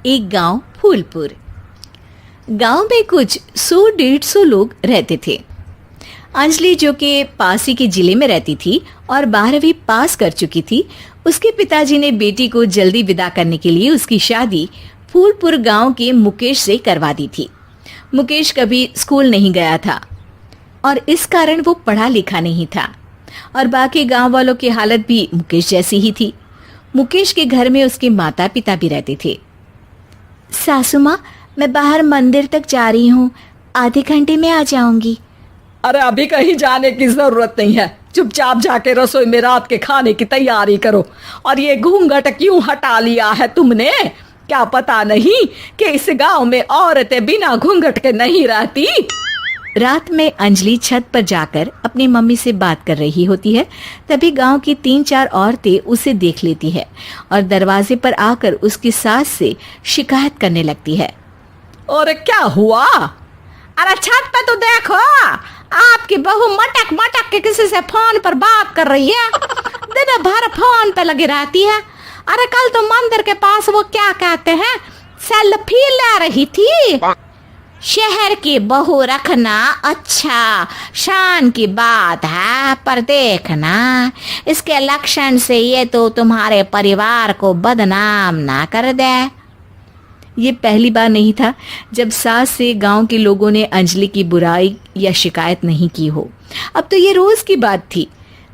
एक गांव फूलपुर। गांव में कुछ 100-150 लोग रहते थे। अंजलि, जो कि पास ही के जिले में रहती थी और 12वीं पास कर चुकी थी, उसके पिताजी ने बेटी को जल्दी विदा करने के लिए उसकी शादी फूलपुर गांव के मुकेश से करवा दी थी। मुकेश कभी स्कूल नहीं गया था और इस कारण वो पढ़ा लिखा नहीं था और बाकी गांव वालों की हालत भी मुकेश जैसी ही थी। मुकेश के घर में उसके माता पिता भी रहते थे। सासू माँ, मैं बाहर मंदिर तक जा रही हूँ, आधे घंटे में आ जाऊंगी। अरे अभी कहीं जाने की जरूरत नहीं है, चुपचाप जाके रसोई में रात के खाने की तैयारी करो। और ये घूंघट क्यों हटा लिया है तुमने? क्या पता नहीं कि इस गांव में औरतें बिना घूंघट के नहीं रहती? रात में अंजलि छत पर जाकर अपनी मम्मी से बात कर रही होती है। तभी गांव की 3-4 औरतें उसे देख लेती है और दरवाजे पर आकर उसकी सास से शिकायत करने लगती है। और क्या हुआ? अरे छत पे तो देखो, आपकी बहू मटक मटक के किसी से फोन पर बात कर रही है। दिन भर फोन पे लगी रहती है। अरे कल तो मंदिर के पास वो क्या कहते हैं, सेल्फी ले रही थी। शहर की बहू रखना अच्छा शान की बात है, पर देखना इसके लक्षण से ये तो तुम्हारे परिवार को बदनाम ना कर दे। ये पहली बार नहीं था जब सास से गांव के लोगों ने अंजलि की बुराई या शिकायत नहीं की हो। अब तो ये रोज की बात थी।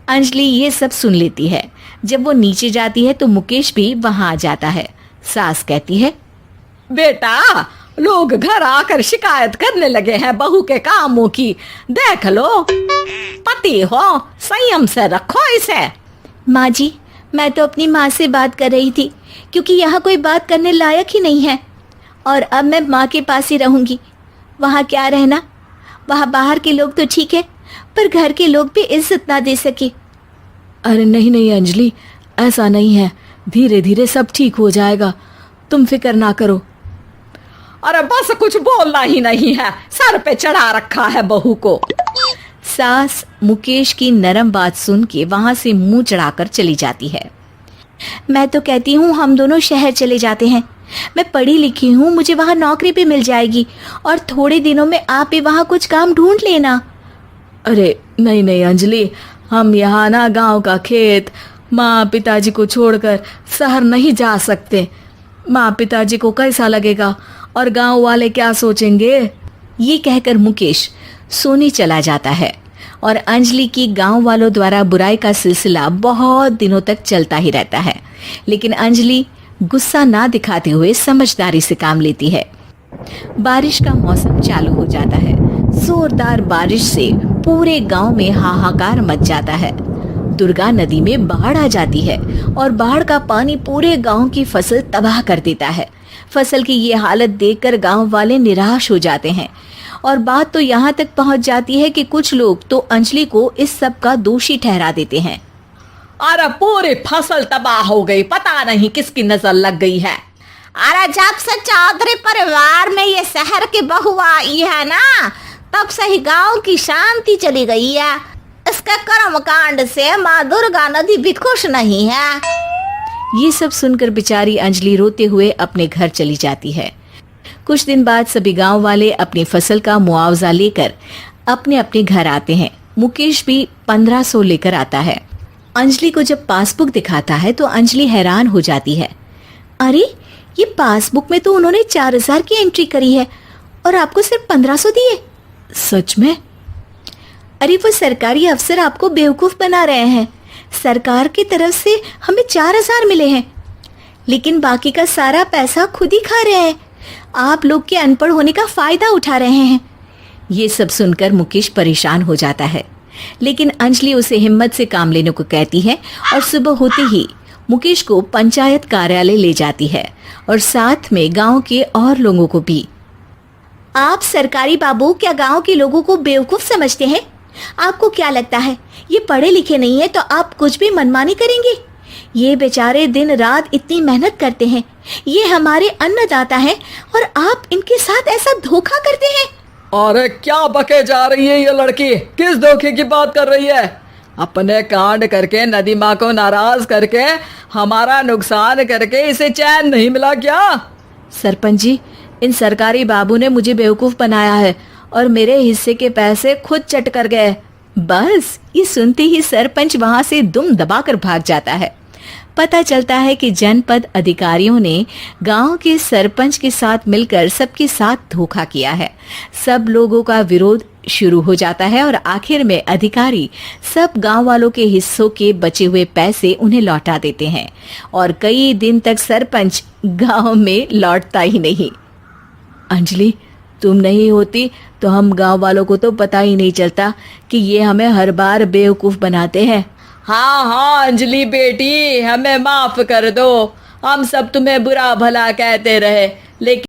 अंजलि ये सब सुन लेती है। जब वो नीचे जाती है तो मुकेश भी वहां आ जाता है। सास कहती है, बेटा, लोग घर आकर शिकायत करने लगे हैं बहू के कामों की। देख लो, पति हो, संयम से रखो इसे। माँ जी, मैं तो अपनी माँ से बात कर रही थी, क्योंकि यहाँ कोई बात करने लायक ही नहीं है और अब मैं माँ के पास ही रहूंगी। वहाँ क्या रहना, वहाँ बाहर के लोग तो ठीक है, पर घर के लोग भी इज्जत ना दे सके। अरे नहीं नहीं अंजलि, ऐसा नहीं है, धीरे धीरे सब ठीक हो जाएगा, तुम फिक्र ना करो। अरे बस कुछ बोलना ही नहीं है, सर पे चढ़ा रखा है बहू को। सास मुकेश की नरम बात सुन के वहां से मुंह चढ़ाकर चली जाती है। मैं तो कहती हूँ हम दोनों शहर चले जाते हैं। मैं पढ़ी लिखी हूँ, मुझे वहाँ नौकरी भी मिल जाएगी और थोड़े दिनों में आप भी वहाँ कुछ काम ढूंढ लेना। अरे नहीं नहीं अंजलि, हम यहाँ ना गांव का खेत, माँ पिताजी को छोड़कर शहर नहीं जा सकते। माँ पिताजी को कैसा लगेगा और गांव वाले क्या सोचेंगे? ये कहकर मुकेश सोने चला जाता है और अंजलि की गांव वालों द्वारा बुराई का सिलसिला बहुत दिनों तक चलता ही रहता है। लेकिन अंजलि गुस्सा ना दिखाते हुए समझदारी से काम लेती है। बारिश का मौसम चालू हो जाता है। जोरदार बारिश से पूरे गांव में हाहाकार मच जाता है। दुर्गा नदी में बाढ़ आ जाती है और बाढ़ का पानी पूरे गांव की फसल तबाह कर देता है। फसल की ये हालत देखकर गांव वाले निराश हो जाते हैं और बात तो यहाँ तक पहुँच जाती है कि कुछ लोग तो अंजलि को इस सब का दोषी ठहरा देते हैं। अरे पूरी फसल तबाह हो गई, पता नहीं किसकी नजर लग गई है। अरे जब से चौधरी परिवार में ये शहर की बहू आई है ना, तब से ही गांव की शांति चली गई है। इसके कर्म कांड से माँ दुर्गा नदी भी खुश नहीं है। ये सब सुनकर बेचारी अंजलि रोते हुए अपने घर चली जाती है। कुछ दिन बाद सभी गांव वाले अपनी फसल का मुआवजा लेकर अपने अपने घर आते हैं। मुकेश भी 1500 लेकर आता है। अंजलि को जब पासबुक दिखाता है तो अंजलि हैरान हो जाती है। अरे, ये पासबुक में तो उन्होंने 4000 की एंट्री करी है और आपको सिर्फ 1500 दिए। सच में? अरे, वो सरकारी अफसर आपको बेवकूफ बना रहे हैं। सरकार की तरफ से हमें 4000 मिले हैं, लेकिन बाकी का सारा पैसा खुद ही खा रहे हैं। आप लोग के अनपढ़ होने का फायदा उठा रहे हैं। ये सब सुनकर मुकेश परेशान हो जाता है, लेकिन अंजलि उसे हिम्मत से काम लेने को कहती है और सुबह होते ही मुकेश को पंचायत कार्यालय ले जाती है और साथ में गांव के और लोगों को भी। आप सरकारी बाबू क्या गांव के लोगों को बेवकूफ समझते हैं? आपको क्या लगता है ये पढ़े लिखे नहीं है तो आप कुछ भी मनमानी करेंगे? ये बेचारे दिन रात इतनी मेहनत करते हैं, ये हमारे अन्नदाता हैं और आप इनके साथ ऐसा धोखा करते हैं। अरे क्या बके जा रही है ये लड़की, किस धोखे की बात कर रही है? अपने कांड करके नदी माँ को नाराज करके हमारा नुकसान करके इसे चैन नहीं मिला क्या? सरपंच जी, इन सरकारी बाबू ने मुझे बेवकूफ बनाया है और मेरे हिस्से के पैसे खुद चट कर गए। बस ये सुनते ही सरपंच वहां से दुम दबाकर भाग जाता है। पता चलता है कि जनपद अधिकारियों ने गांव के सरपंच के साथ मिलकर सबके साथ धोखा किया है। सब लोगों का विरोध शुरू हो जाता है और आखिर में अधिकारी सब गांव वालों के हिस्सों के बचे हुए पैसे उन्हें लौटा देते हैं और कई दिन तक सरपंच गांव में लौटता ही नहीं। अंजलि, तुम नहीं होती तो हम गांव वालों को तो पता ही नहीं चलता कि ये हमें हर बार बेवकूफ बनाते हैं। हाँ हाँ अंजलि बेटी, हमें माफ कर दो। हम सब तुम्हें बुरा भला कहते रहे, लेकिन